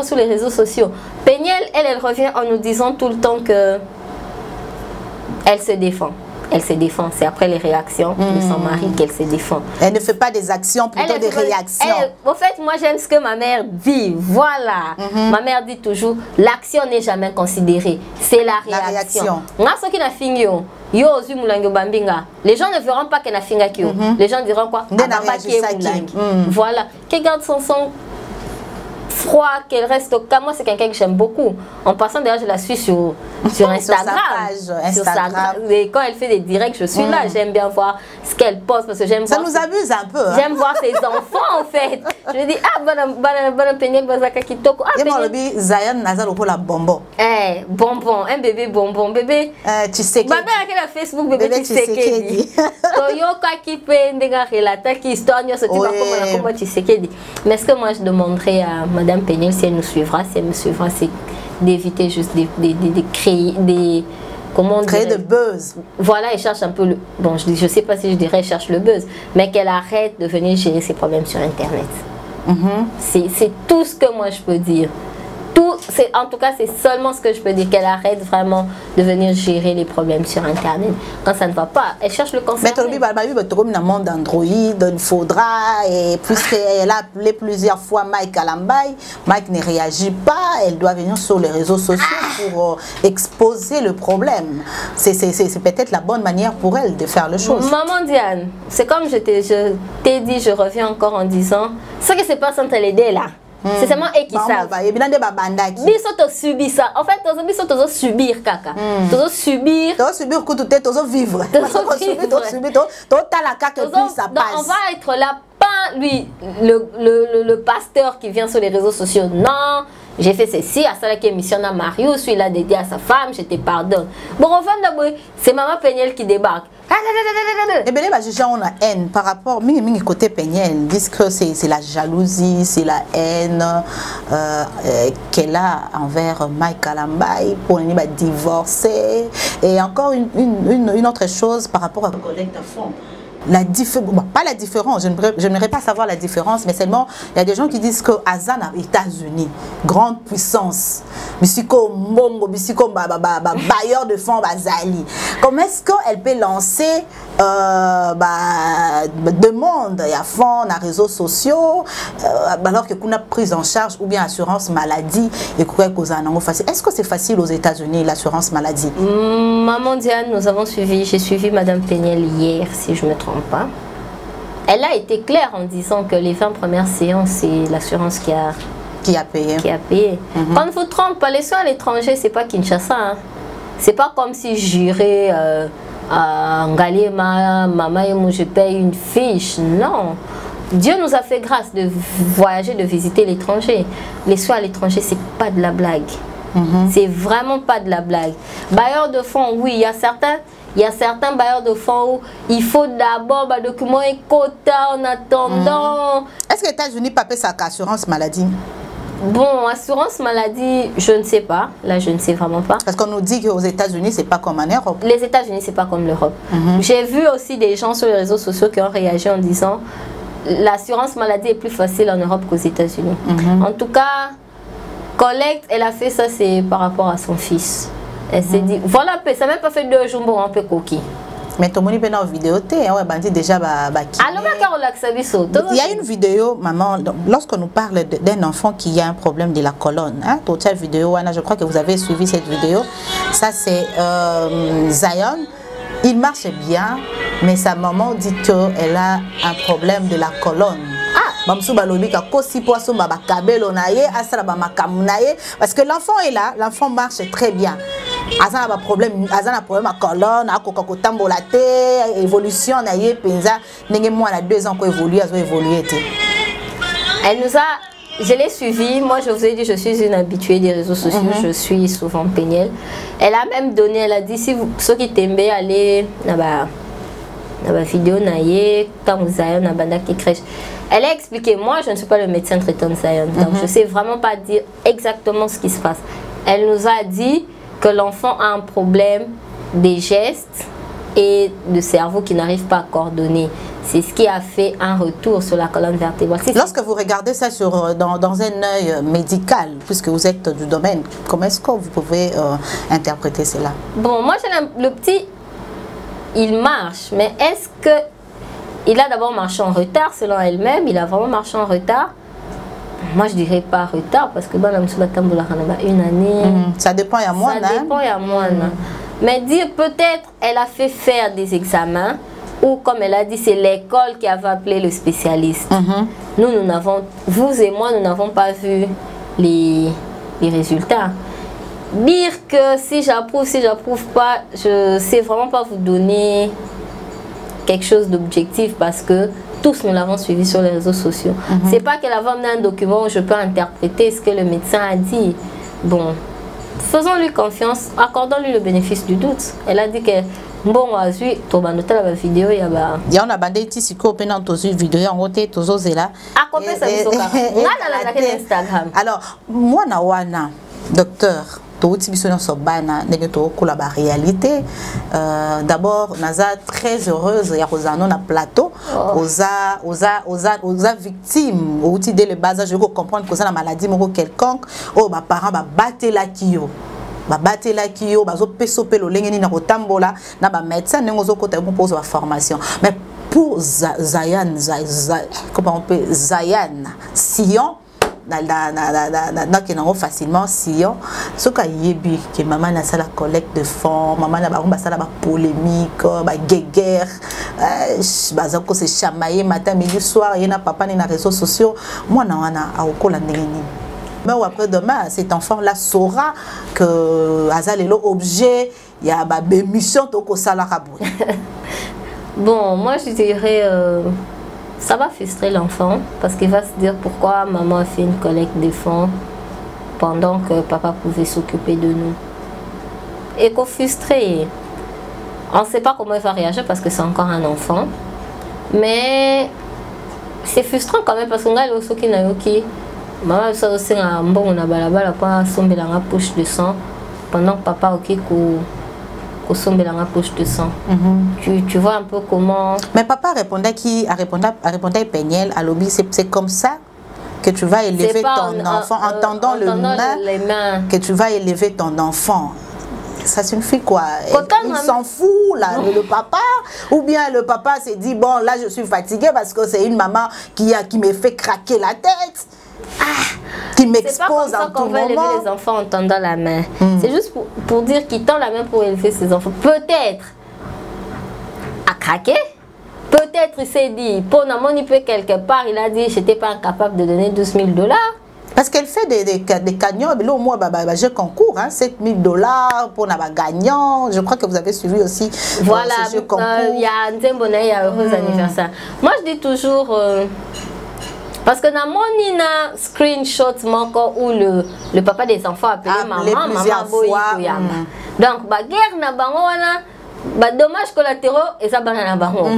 sur les réseaux sociaux. Peniel, elle revient en nous disant tout le temps que elle se défend. Elle se défend. C'est après les réactions de son mari qu'elle se défend. Elle ne fait pas des actions, plutôt des réactions. En fait, moi j'aime ce que ma mère dit. Voilà. Ma mère dit toujours, l'action n'est jamais considérée. C'est la réaction. Les gens ne verront pas qu'elle a finga kyo. Les gens diront quoi? Voilà. Qu'elle garde son sang froid, qu'elle reste au cas. Moi, c'est quelqu'un que j'aime beaucoup. En passant, d'ailleurs, je la suis sur Instagram. Sur sa page, et quand elle fait des directs, je suis là. J'aime bien voir ce qu'elle poste parce que j'aime voir. Ça nous amuse un peu. J'aime voir ses enfants, en fait. Je dis, ah, bonne Peniel Bazaka Kitoko. Ah, Peniel. Zayan Nazar pour la bonbon. Eh, bonbon, un bébé bonbon. Bébé. Tu sais que. Ma mère a la Facebook, bébé, tu sais que. Toyoka qui peut relata qui histoire, tu sais que. Mais ce que moi, je demanderais à Madame Peniel, si elle nous suivra, c'est d'éviter juste de créer des... Comment créer de buzz. Voilà, elle cherche un peu le... Bon, je sais pas si je dirais elle cherche le buzz, mais qu'elle arrête de venir gérer ses problèmes sur Internet. C'est tout ce que moi je peux dire. En tout cas, c'est seulement ce que je peux dire, qu'elle arrête vraiment de venir gérer les problèmes sur Internet. Quand ça ne va pas, elle cherche le conseil. Mais dans le monde d'Android, il faudra, et puisqu'elle a appelé plusieurs fois Mike Kalambay, Mike ne réagit pas, elle doit venir sur les réseaux sociaux pour exposer le problème. C'est peut-être la bonne manière pour elle de faire les choses. Maman Diane, c'est comme je t'ai dit, je reviens encore en disant, ce qui se passe entre les deux là, c'est seulement eux qui savent. Biso to subir ça. En fait, biso to subir kaka. To subir. To subir coup de tête, to vivre. To subir, to talaka que plus ça passe. On va être là, pas lui, le pasteur qui vient sur les réseaux sociaux. Non, j'ai fait ceci, à ça qui émission à Mario, celui-là dédié à sa femme, je te pardonne. Bon, enfin, c'est Maman Peniel qui débarque. Et bien, les gens ont la haine par rapport, côté Peniel, ils disent que c'est la jalousie, c'est la haine qu'elle a envers Mike Kalambay pour divorcer. Et encore une autre chose par rapport à collecte à fond. Pas la différence, je n'aimerais pas savoir la différence, mais seulement il y a des gens qui disent que Azan aux États-Unis, grande puissance, Bisiko Mbongo, Bisiko bailleur de fonds Bazali. Comment est-ce qu'elle peut lancer demande à fond dans les réseaux sociaux alors que qu'on a prise en charge ou bien assurance maladie et est-ce que c'est facile aux États-Unis l'assurance maladie? Maman Diane, j'ai suivi Madame Peniel hier, si je me trompe pas. Elle a été claire en disant que les 20 premières séances, c'est l'assurance qui a payé. Quand vous trompe, les soins à l'étranger, c'est pas Kinshasa. Hein. C'est pas comme si j'irais à Ngalema, maman et moi je paye une fiche. Non. Dieu nous a fait grâce de voyager, de visiter l'étranger. Les soins à l'étranger, c'est pas de la blague. C'est vraiment pas de la blague. Bailleurs de fonds, oui, il y a certains bailleurs de fonds où il faut d'abord documents et quotas en attendant. Est-ce que les États-Unis pas payer sa assurance maladie? Bon, assurance maladie, je ne sais pas. Là, je ne sais vraiment pas. Parce qu'on nous dit qu'aux États-Unis, c'est pas comme en Europe. Les États-Unis, c'est pas comme l'Europe. J'ai vu aussi des gens sur les réseaux sociaux qui ont réagi en disant l'assurance maladie est plus facile en Europe qu'aux États-Unis. En tout cas, collecte, elle a fait ça, c'est par rapport à son fils. Elle s'est dit, voilà, ça n'a même pas fait 2 jours pour un peu coquille. Mais tout le monde est en vidéo, ouais, déjà, il y a une vidéo, maman, lorsqu'on nous parle d'un enfant qui a un problème de la colonne, hein, toute cette vidéo, je crois que vous avez suivi cette vidéo, ça c'est Zion, il marche bien, mais sa maman dit qu'elle a un problème de la colonne. Parce que l'enfant est là, l'enfant marche très bien. Il a un problème à colonne, évolution, moi, 2 ans qu'on évolue, elle nous a, je l'ai suivi, moi je vous ai dit, je suis une habituée des réseaux sociaux, je suis souvent pénielle. Elle a même donné, elle a dit, si vous, ceux qui t'aiment aller dans la vidéo, quand vous avez un banda qui crèche. Elle a expliqué, moi je ne suis pas le médecin traitant de Zion, donc je ne sais vraiment pas dire exactement ce qui se passe. Elle nous a dit que l'enfant a un problème des gestes et de cerveau qui n'arrive pas à coordonner. C'est ce qui a fait un retour sur la colonne vertébrale. Lorsque vous regardez ça dans un œil médical, puisque vous êtes du domaine, comment est-ce que vous pouvez interpréter cela? Bon, moi j'ai le petit, il marche, mais est-ce que il a d'abord marché en retard selon elle-même? Il a vraiment marché en retard? Moi je dirais pas retard parce que une année. Ça dépend à moi. Ça dépend à moi. Mais dire peut-être elle a fait faire des examens ou comme elle a dit c'est l'école qui avait appelé le spécialiste. Nous n'avons, vous et moi nous n'avons pas vu les résultats. Dire que si j'approuve pas, je sais vraiment pas vous donner quelque chose d'objectif parce que tous nous l'avons suivi sur les réseaux sociaux. C'est pas qu'elle avait amené un document où je peux interpréter ce que le médecin a dit. Bon, faisons-lui confiance, accordons-lui le bénéfice du doute. Elle a dit que bon, on a vu, tu vas noter la vidéo, il y a on a bandé ici, on a une vidéo, on a été tous aux là. À combien ça vous Instagram? Alors, moi, na docteur. La réalité d'abord naza très heureuse ya kozano na plateau oza victime outi dès le bas âge je comprendre que ça la maladie moko quelconque oh ba parents ba batela kio bazo peso pelo lengeni na kotambola na ba médecin nengo zo kota pour poser la formation mais pour Zayan comment on peut Zayan Sion facilement Sion ce qu'a yebi que maman na ça la collecte de fonds maman na ba ça la polémique ba guerre bazako se chamailler matin midi soir et na papa ni na réseaux sociaux moi na wana aokola ndengeni mais après demain cet enfant là saura que azalelo objet il y a ba bémission to ko sala kabou. Bon moi je dirais ça va frustrer l'enfant parce qu'il va se dire pourquoi maman a fait une collecte de fonds pendant que papa pouvait s'occuper de nous. Et qu'on frustrer. On ne sait pas comment il va réagir parce que c'est encore un enfant. Mais c'est frustrant quand même parce qu'on a aussi qui n'a eu maman ça aussi un bon on a balabala pas somber dans la poche de sang pendant que papa ok somber dans la poche de sang. Tu vois un peu comment. Mais papa répondait Péniel à l'objet c'est comme ça que tu vas élever ton enfant en tendant les mains que tu vas élever ton enfant. Ça signifie quoi? Il s'en fout là, le papa, ou bien le papa s'est dit bon là je suis fatigué parce que c'est une maman qui me fait craquer la tête. Qui m'expose en tout moment. C'est pas comme ça qu'on va élever les enfants en tendant la main. C'est juste pour dire qu'il tend la main pour élever ses enfants. Peut-être à craquer, Peut-être il s'est dit, pour Namoni peut quelque part, il a dit, j'étais pas incapable de donner 12 000 $. Parce qu'elle fait des gagnants, là au moins, j'ai concours, hein, 7 000 $ pour les gagnants. Je crois que vous avez suivi aussi voilà, ce jeu concours. Il y a Nzembona, il y a Heureux Anniversaire. Moi, je dis toujours, parce que dans mon screenshot où le papa des enfants appelé maman Boy Koyama. Donc, la guerre na bango dommages collatéraux et ça banana bango.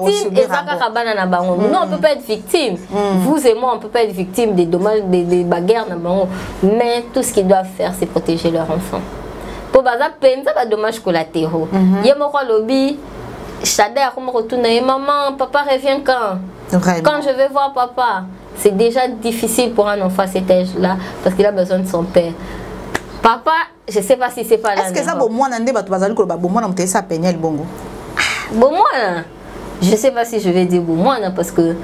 Victime et ça banana bango. Nous on peut pas être victime. Vous et moi on peut pas être victime des dommages des bagarres na bango. Mais tout ce qu'ils doivent faire c'est protéger leurs enfants. Pour baza peine ça dommages collatéraux. Yemoko lobby Chada comme retourner maman papa revient quand? Vraiment. Quand je vais voir papa, c'est déjà difficile pour un enfant à cet âge-là parce qu'il a besoin de son père. Papa, je ne sais pas si c'est pas là. Est-ce que ça bon moi n'andé tu vas aller que bon moi on te ça peigner le bongo. Bon moi, je ne sais pas si je vais dire bon moi parce que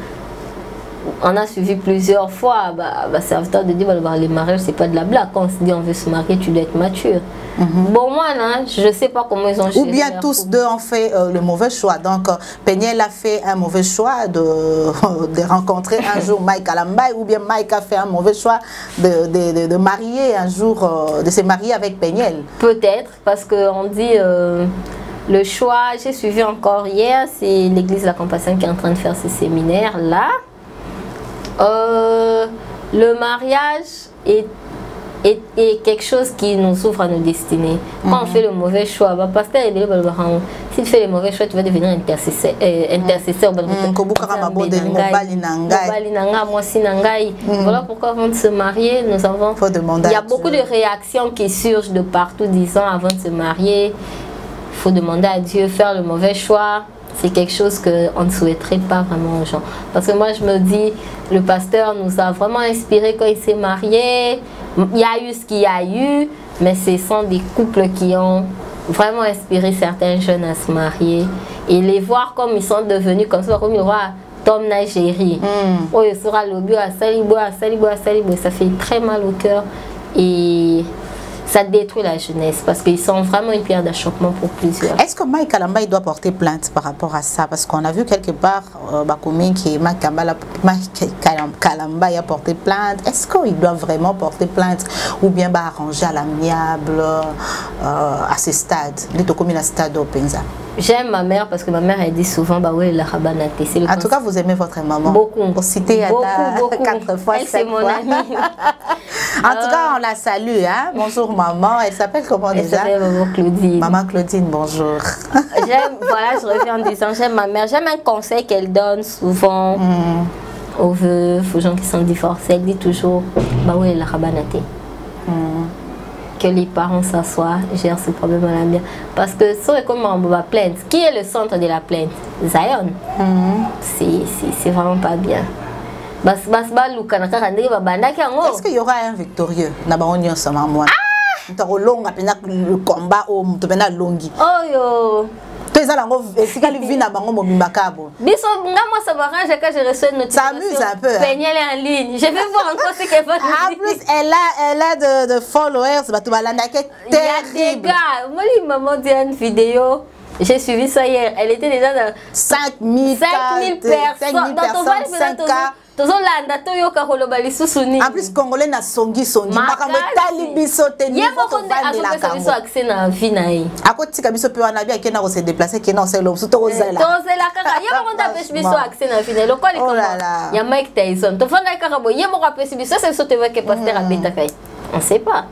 on a suivi plusieurs fois c'est important de dire les mariages c'est pas de la blague. Quand on se dit on veut se marier, tu dois être mature. Bon moi je ne sais pas comment ils ont géré. Ou bien tous deux ont fait le mauvais choix. Donc Peniel a fait un mauvais choix de rencontrer un jour Mike Kalambay, ou bien Mike a fait un mauvais choix de marier un jour, de se marier avec Peniel. Peut-être parce qu'on dit le choix, j'ai suivi encore hier, c'est l'église La Compassion qui est en train de faire ce séminaire là. Le mariage est quelque chose qui nous ouvre à nos destinées. Quand on fait le mauvais choix, pasteur s'il fait le mauvais choix, tu vas devenir intercesseur. Voilà pourquoi avant de se marier, nous avons. Il y a beaucoup de réactions qui surgent de partout disant avant de se marier, il faut demander à Dieu, faire le mauvais choix. C'est quelque chose qu'on ne souhaiterait pas vraiment aux gens. Parce que moi, je me dis, le pasteur nous a vraiment inspiré quand il s'est marié. Il y a eu ce qu'il y a eu, mais ce sont des couples qui ont vraiment inspiré certains jeunes à se marier. Et les voir comme ils sont devenus, comme ça, comme le roi Tom Nigérie. Oh, il sera le bio à Salibo, ça fait très mal au cœur. Et ça détruit la jeunesse parce qu'ils sont vraiment une pierre d'achoppement pour plusieurs. Est-ce que Mike Kalambay doit porter plainte par rapport à ça? Parce qu'on a vu quelque part qui Mike Kalambay a porté plainte. Est-ce qu'il doit vraiment porter plainte ou bien arranger à l'amiable à ce stade? J'aime ma mère parce que ma mère elle dit souvent oui la rabanate. En tout cas vous aimez votre maman. Beaucoup. Pour citer beaucoup. 4 fois. Elle c'est mon amie. En tout cas on la salue hein. Bonjour maman. Elle s'appelle comment déjà? Elle s'appelle Maman Claudine. Maman Claudine bonjour. J'aime voilà je reviens en disant j'aime ma mère. J'aime un conseil qu'elle donne souvent aux veufs, aux gens qui sont divorcés. Elle dit toujours oui la rabanate. Que les parents s'assoient, gèrent ce problème à la mienne. Parce que c'est comme on va plainte. Qui est le centre de la plainte? Zion. C'est vraiment pas bien. Est-ce qu'il y aura un victorieux? Le combat au Longi. Oh yo! Ça amuse un peu. Hein. En ligne. Je vais voir encore ce qu'elle va dire. En plus, elle a de followers. Il y a des gars. Moi, maman dit une vidéo. J'ai suivi ça hier. Elle était déjà dans 5000 personnes. En plus, Congolais na songi. On sait pas.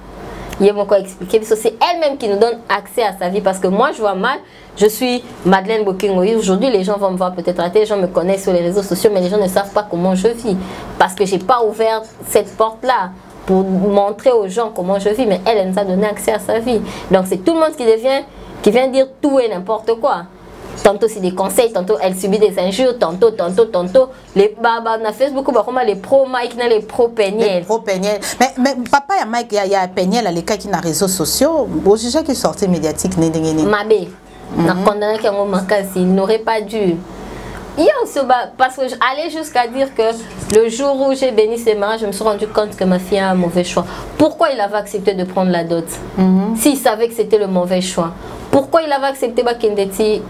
C'est elle-même qui nous donne accès à sa vie parce que moi je vois mal. Je suis Madeleine Bokingo. Aujourd'hui, les gens vont me voir peut-être à la télé, les gens me connaissent sur les réseaux sociaux, mais les gens ne savent pas comment je vis. Parce que je n'ai pas ouvert cette porte-là pour montrer aux gens comment je vis. Mais elle nous a donné accès à sa vie. Donc c'est tout le monde qui vient dire tout et n'importe quoi. Tantôt c'est des conseils, tantôt elle subit des injures, tantôt. Les na Facebook, les pro Mike, les pro Peniel. Les pro Peniel. Mais papa et Mike, il y a Peniel à l'écart qui n'a réseaux sociaux. Au sujet qui sortait médiatique, Mabé. Il n'aurait pas dû. Parce que j'allais jusqu'à dire que le jour où j'ai béni ses mariages, je me suis rendu compte que ma fille a un mauvais choix. Pourquoi il avait accepté de prendre la dot? S'il savait que c'était le mauvais choix. Pourquoi il avait accepté Bakendeti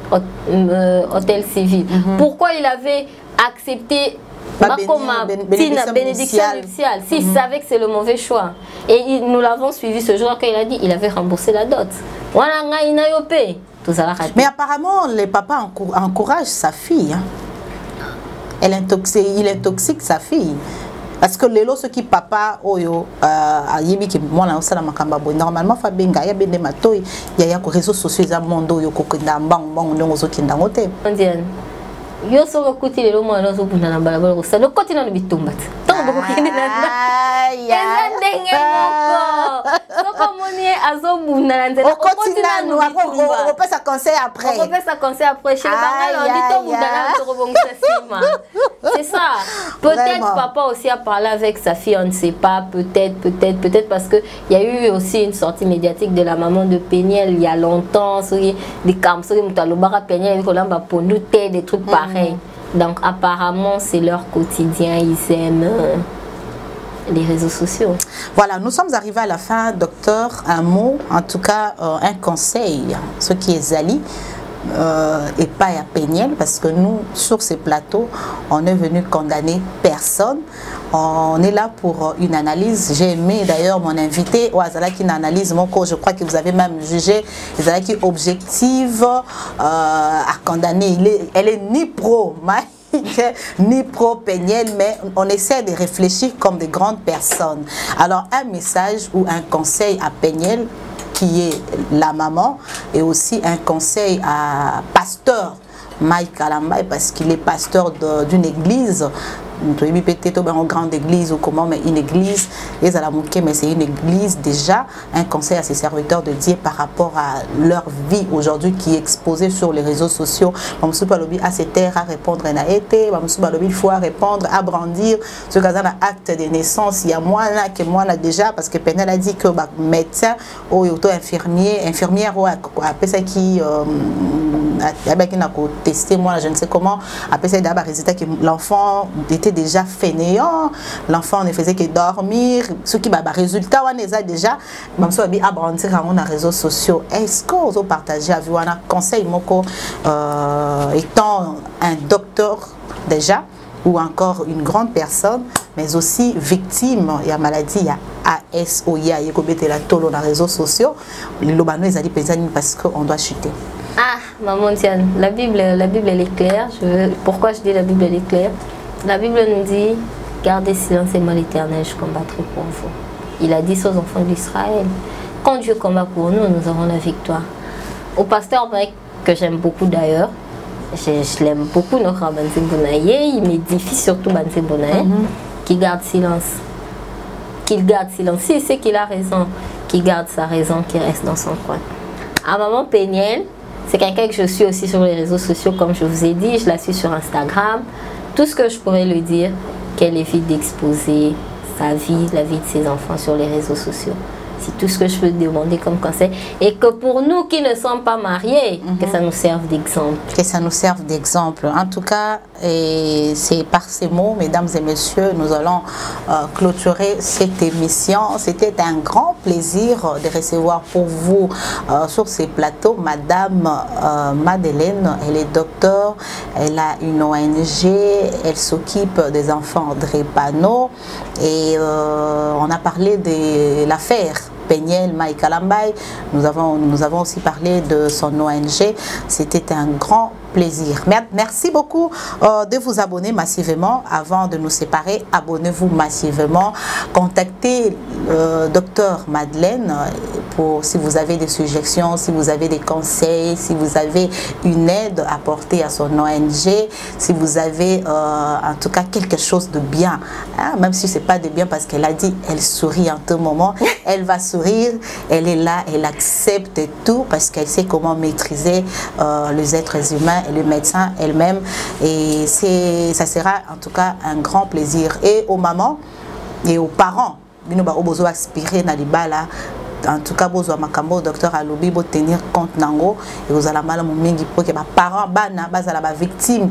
hôtel civil? Pourquoi il avait accepté bénédiction nuptiale s'il savait que c'est le mauvais choix? Et nous l'avons suivi ce jour quand il a dit il avait remboursé la dot. Mais apparemment, les papas encouragent sa fille. Hein. Il intoxique sa fille. Parce que les lots qui papa oyo yebi ki mwana osala makamba bo normalement fa benga ya bende matoyi ya ko réseaux sociaux za mondo yo ko kinda mbang ndongo zo kinda ngote. Ndiane. Yo soko kuti lelo mwana zo bunda na balabala ko sa no koti na bitumba. Tango boko kindi na. Ya ndenge moko. Soko moni azo bunda na nzela ko koti na no on peut ça conseil après. On peut ça conseil après chez le bangal on dit to bunda na to rebongisa sima. C'est ça. Peut-être papa aussi a parlé avec sa fille, on ne sait pas, peut-être parce que il y a eu aussi une sortie médiatique de la maman de Péniel il y a longtemps, des camps, des trucs pareils. Donc apparemment c'est leur quotidien, ils aiment les réseaux sociaux. Voilà, nous sommes arrivés à la fin, docteur. Un mot, en tout cas un conseil, ce qui est Zali. Et pas à Péniel, parce que nous, sur ces plateaux, on est venu condamner personne. On est là pour une analyse. J'ai aimé d'ailleurs mon invité, Ouazala, qui analyse mon cours. Je crois que vous avez même jugé, Ouazala qui est objective à condamner. Elle est ni pro, ni pro Péniel, mais on essaie de réfléchir comme des grandes personnes. Alors, un message ou un conseil à Péniel, qui est la maman, et aussi un conseil à pasteur Mike Kalambay, parce qu'il est pasteur d'une église, peut-être une grande église ou comment, mais une église, mais c'est une église déjà. Un conseil à ses serviteurs de Dieu par rapport à leur vie aujourd'hui qui est exposée sur les réseaux sociaux. À ces terres à répondre à été, il faut répondre, à brandir. Ce cas là, acte de naissance, il y a moi là que moi là déjà, parce que Penel a dit que médecin ou infirmière ou après ça qui testé moi je ne sais comment après ça d'abord résultat que l'enfant était déjà fainéant, l'enfant ne faisait que dormir, ce qui va résultat on est déjà même si on a brandi dans les réseaux sociaux. Est-ce que vous partagez avec un conseil moko étant un docteur déjà ou encore une grande personne mais aussi victime il y a maladie, il y a ASOIA, il y a la tolo dans les réseaux sociaux, les lobano ils ont dit parce qu'on doit chuter. Ah, maman Tiane, la Bible elle est claire. Pourquoi je dis la Bible elle est claire? La Bible nous dit, gardez silence et moi l'Éternel, je combattrai pour vous. Il a dit aux enfants d'Israël, quand Dieu combat pour nous, nous aurons la victoire. Au pasteur Mike, que j'aime beaucoup d'ailleurs, je l'aime beaucoup, notre Banse Bonaye, il m'édifie surtout Banse Bonaye, qui garde silence. Qu'il garde silence, si c'est qu'il a raison, qu'il garde sa raison, qu'il reste dans son coin. À maman Péniel, c'est quelqu'un que je suis aussi sur les réseaux sociaux, comme je vous ai dit, je la suis sur Instagram. Tout ce que je pourrais lui dire, qu'elle évite d'exposer sa vie, la vie de ses enfants sur les réseaux sociaux. C'est tout ce que je peux demander comme conseil. Et que pour nous qui ne sommes pas mariés, que ça nous serve d'exemple. Que ça nous serve d'exemple. En tout cas, c'est par ces mots, mesdames et messieurs, nous allons clôturer cette émission. C'était un grand plaisir de recevoir pour vous sur ces plateaux Madame Madeleine. Elle est docteur, elle a une ONG, elle s'occupe des enfants drépano. Et on a parlé de l'affaire Péniel, Mike Kalambay. Nous avons aussi parlé de son ONG. C'était un grand plaisir. Merci beaucoup de vous abonner massivement. Avant de nous séparer, abonnez-vous massivement. Contactez Docteur Madeleine pour si vous avez des suggestions, si vous avez des conseils, si vous avez une aide à apporter à son ONG, si vous avez en tout cas quelque chose de bien, hein, même si c'est pas de bien parce qu'elle a dit elle sourit en tout moment, elle va sourire, elle est là, elle accepte tout parce qu'elle sait comment maîtriser les êtres humains et le médecin elle-même, et ça sera en tout cas un grand plaisir. Et aux mamans et aux parents, nous avons aspirer dans les bas là, en tout cas besoin makambo docteur alobi bo tenir compte nango et vous allez mal mingi pour que ba parents bana bazala ba victime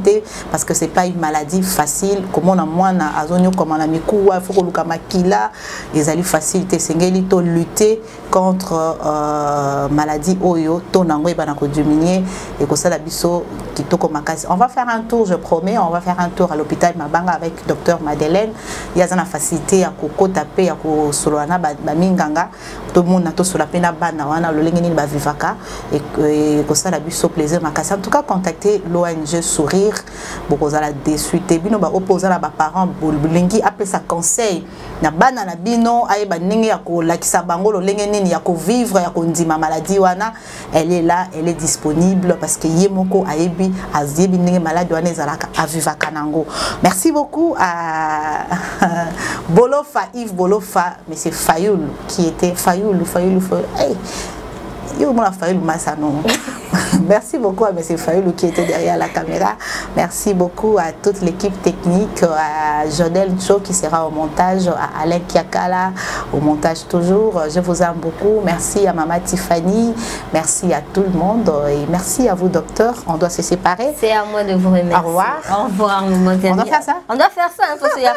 parce que c'est pas une maladie facile comme on a mwana azonyo comme on a mikuwa faut luka makila les ali facilité sengeli to lutter contre maladie oyo to nango bana ko diminuer et ko sala biso kitoko makasi. On va faire un tour, je promets, on va faire un tour à l'hôpital Mabanga avec docteur Madeleine. Il y a une facilité à ko taper à ko solana ba minganga tout le monde a tout sur la peine à bana wana le lengeni ba vivaka et ko sala biso plaisir makasi. En tout cas contactez l'ONG Sourire beaucoup za la déçu te bino ba opposer la ba parents bolingi appeler sa conseil na bana na bino ay ba ningi ya ko lakisa bango lo lengeni ya ko vivre ya ko ndima maladie wana elle est là, elle est disponible parce que yemoko ayebi azebi ningi maladie wana ezalaka avivaka nango. Merci beaucoup à Bolofa Yves Bolofa mais c'est Fayoul qui était Fayoul. Hey, merci beaucoup à M. Fayoul qui était derrière la caméra. Merci beaucoup à toute l'équipe technique, à Jodel Cho qui sera au montage, à Alain Kiakala au montage toujours. Je vous aime beaucoup. Merci à Maman Tiffany. Merci à tout le monde. Et merci à vous, docteur. On doit se séparer. C'est à moi de vous remercier. Au revoir. Au revoir, on doit faire ça? On doit faire ça, hein, parce qu'il y a